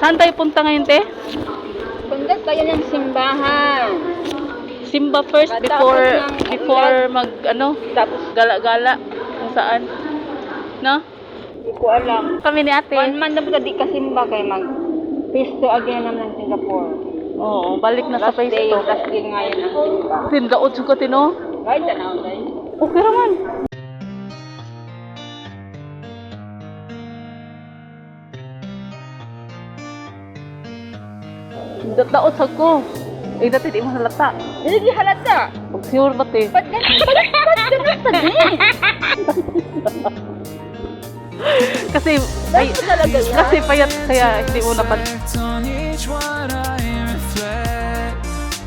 Saan tayo punta ngayon, te? Punta tayo ng simbahan. Simba first before mag tapos gala-gala kung saan. No? Hindi ko alam. Kami ni ate. 1 month na po di kasimba kay mag pisto again naman ng Singapore. Oo, balik na sa face to. Last day ngayon ang simba. Tindaot ko tino. Right na day. Okay raman. Daot sa ko. Eh, dati di mo halata. Hindi halata. Pag sure ba, te? Ba't ganun pa din? Kasi, kasi payat, kaya hindi mo napan.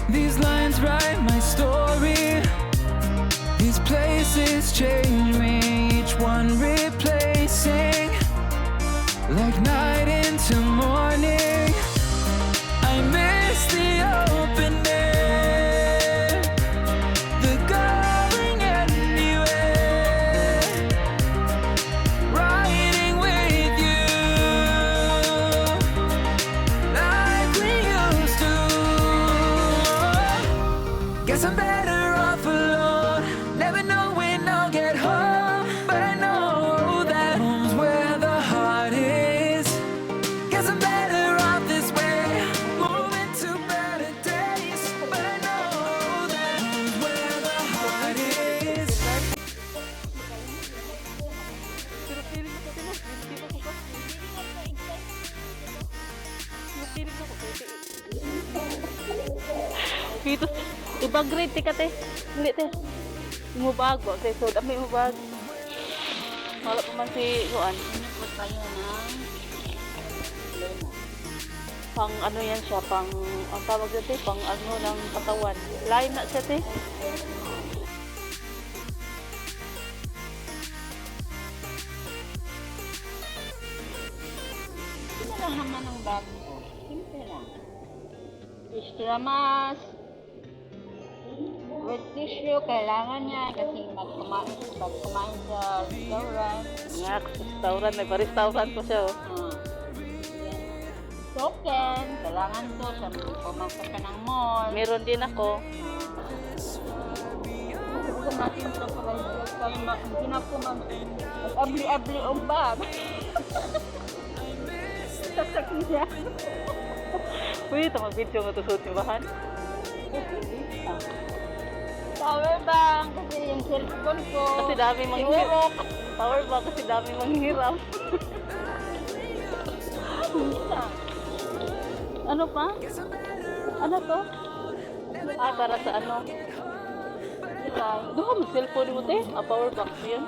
These lines write my story. These places change me, each one replacing. Like night into morning. I miss the open air, the going anywhere, riding with you, like we used to. Guess I'm better off alone, never know when I'll get home, but I know that home's where the heart is. Guess I'm better off this way. Dito, ibang grade ka te. Hindi te. Umubag ba? Kaya so, dami umubag. Wala pa man si Juan. Inipot tayo ng Pang ano yan siya, pang, ang tawag dyan te, pang ano ng katawan. Lain na siya te. Ito lang naman ang bag ko. Simple lang. Extra mask. With tissue, kailangan niya kasi pag kumain sa restaurant. Nga, restaurant, nagpa-restaurant ko siya oh. Token, kailangan to sa pumasok ka ng mall. Meron din ako. Huwag natin ito para hindi na po mag-abli-abli ang bag. Sasak niya. Uy, ito mag-video nga ito sa utibahan. Power bank, kasi yung cellphone ko. Kasi dami manghirap. Power bank kasi dami manghirap. Ano pa? Ano to? Ah, para sa ano? Doon mo cellphone mo te? Ah, power bank yun?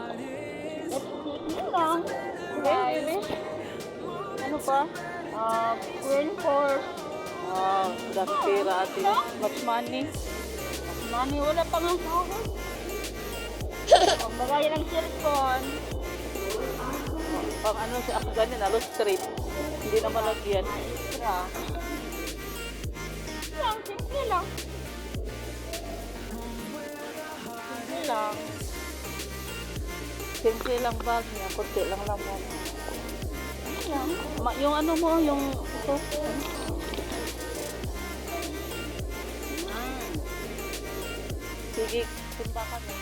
Yun lang. Okay, ano pa? Queen Force. Ah, dami pera ate. Much money. Mami, wala pa nga sahod. Pagbagay ng cellphone. Pang ano si ako ganyan, alo straight. Hindi na malagyan. Extra. Lang, simple lang. Simple lang. Simple lang bag niya, kunti lang laman. Lang. Yung ano mo, yung ito. Sige, simba kami.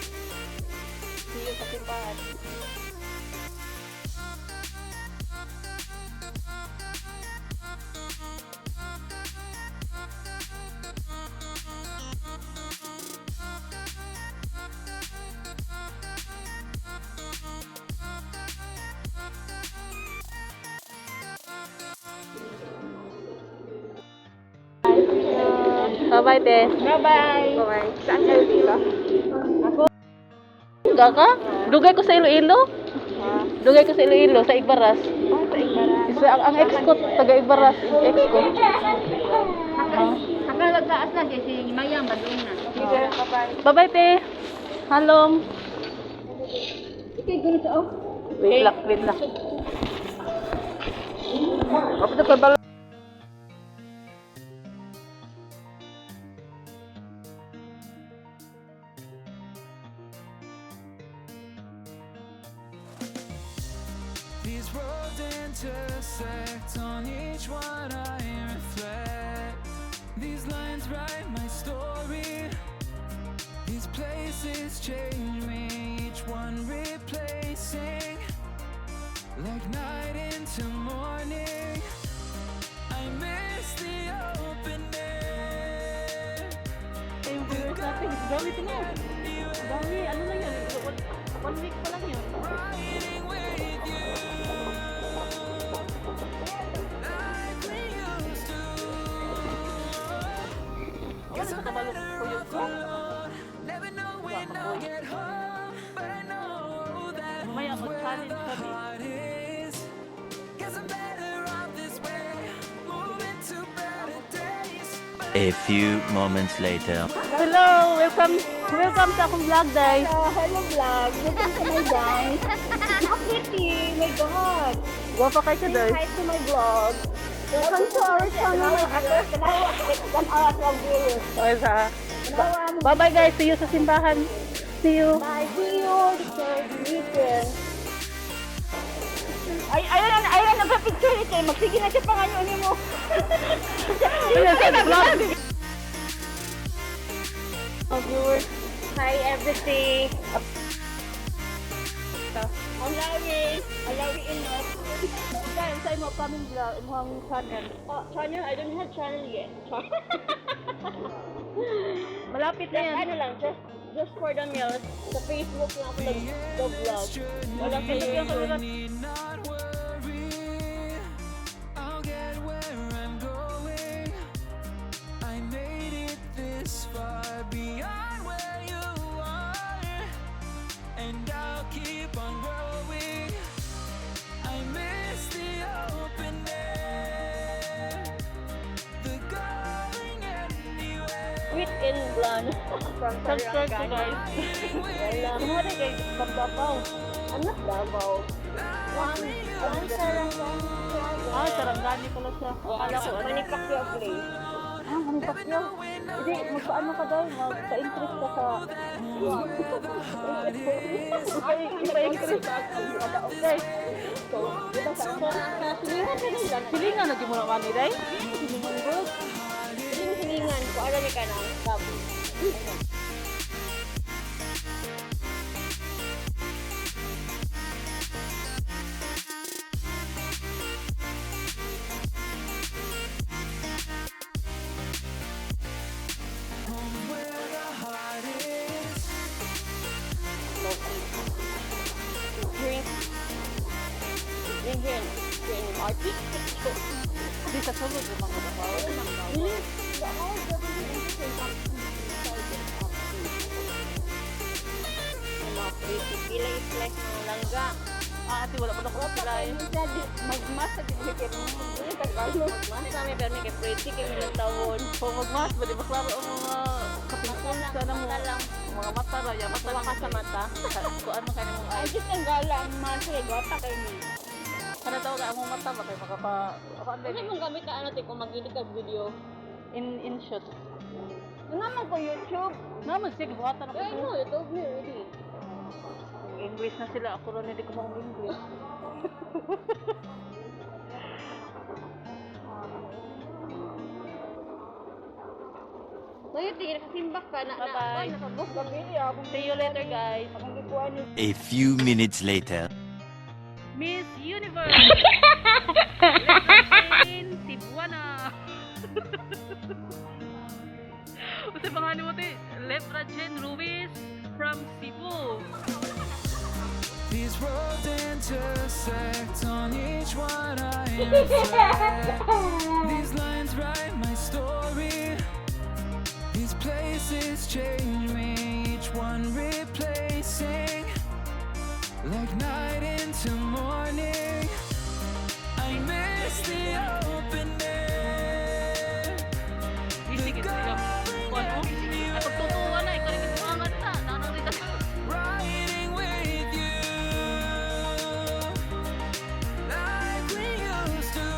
See you sa simbahan. Bye-bye, te. Bye-bye. Bye-bye. Saan kayo dito? Ako. Enggak ka? Dugay ko sa Iloilo. Dugay ko sa Iloilo, sa Igbaras. Sa Igbaras. Isa, ang ex ko, taga Igbaras, ex ko. Akala magtaas lang kasi Mayang, badoon na. Sige, bye-bye. Bye-bye, te. Halong. Okay, gano'n sa off. Wait lang, wait lang. Kapit ako balo. The These roads intersect, on each one I reflect. These lines write my story. These places change me, each one replacing. Like night into morning, I miss the open air. Yung viewers natin, dami ito na. Dami, ano lang yan? 1 week pa lang yun. Riding with you, like we used to. Wala sa kabalog ko yun. Never know when I'll get home, but I know that May abot where challenge the kami. heart is. Guess I'm better off this way, moving to better days. A few moments later. Hello! Welcome sa akong vlog, guys. Hello vlog, welcome to my guys. How pretty, my God. Guwapa kayo siya, Say guys. hi to my vlog. Welcome to our channel, my God. Kanawa, kan aras lang viewers. Okay, sa. Kanawa mo. Bye-bye, guys. See you sa simbahan. See you. Bye, see you. This weekend. Ayun na picture ni kayo. Magsige na siya panganyonin mo. Ayan, sa vlog. Viewers, hi everything. Alawi enough. Guys, sa imo kaming vlog, imong channel. Oh, channel, I don't have channel yet. Malapit na yan. Ano lang, just for the meals. Sa Facebook lang ako nag-vlog. Wala sa iyo yung kalulat. Need not worry, I'll get where I'm going. I made it this far, beyond where you are, and I'll keep on growing. I miss the open air, the going anywhere. Weekend plan from Subscribe to guys. Wala. Kumuha na kayo from Davao. Anak Davao. Ang sarang Ah, sarangani pala siya. Akala ko, Manipakyo place. Ah, manipakyo. Hindi, magpaano ka daw? Magpa-interest ka sa... Magpa-interest ka. Okay. So, diba sa silingan ka nila? Silingan na di mo naman nilay? Silingan bro. Silingan ko. Alam niya ka na. Sabi. Where the heart is. Drink. Drink here. Drink Arctic. Hindi sa sulod yung mga babaw. Pila is like mga langga. Ah, ati wala pa na ko sila eh. Magmas sa diblikit mo. Magmas namin pero may pretty kay milang tawon. Kung magmas, ba di maklaro ang mga kapinsan na mo. Mga mata ra, ya mata Wala ka sa mata. Kung ano kayo mong Ay, eyes. just ang gala ang masa. Gata kayo ni. Ano daw ka among mata ba kayo makapa... Ako ang Ano mong gamit ka ano tayo kung mag-edit ka video? in shot. Ano naman ko YouTube? Naman sige, buhatan ako. Kaya mo, YouTube niyo ready. English na sila. Ako rin hindi ko mag-English. Ngayon, tingin nakasimbak ka na. Bye-bye. Nakabuk ka bili. See you later, guys. Akong gikuha niyo. A few minutes later. Miss Universe! in Cebuana! Kasi pangalan mo ito, Leprajen Ruiz from Cebu. These roads intersect, on each one I reflect. These lines write my story. These places change me, each one replacing. Like night into morning, I miss the open air. Isig ito yung ano? Ay, pagtutuwa na, ikaw rin mga ta. Nakakita ka. Riding with you, like we used to.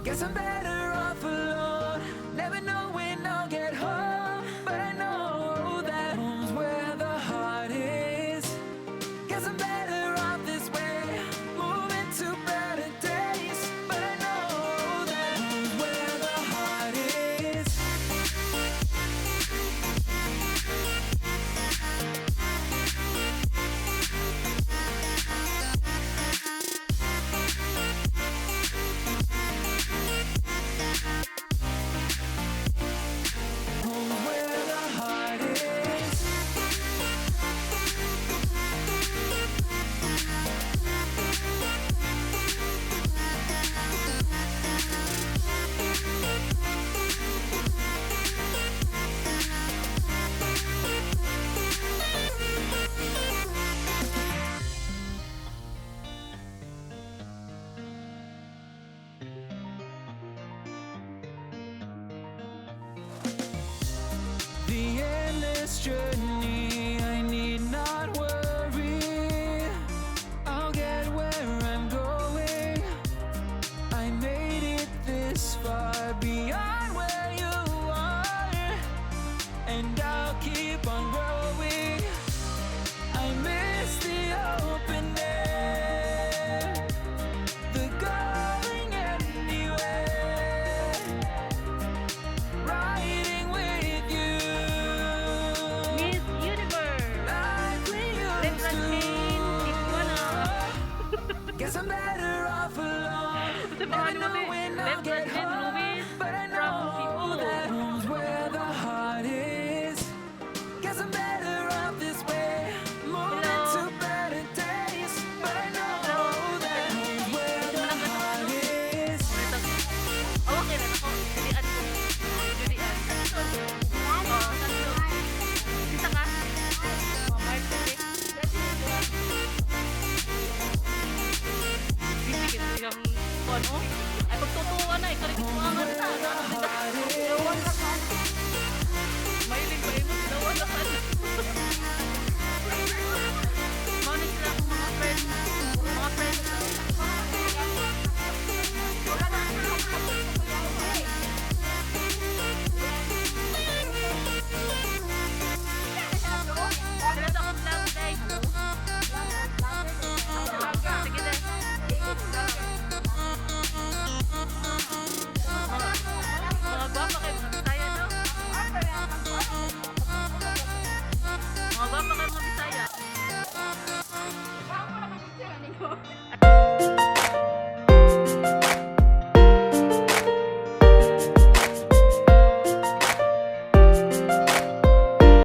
Guess I'm better off alone, never knowing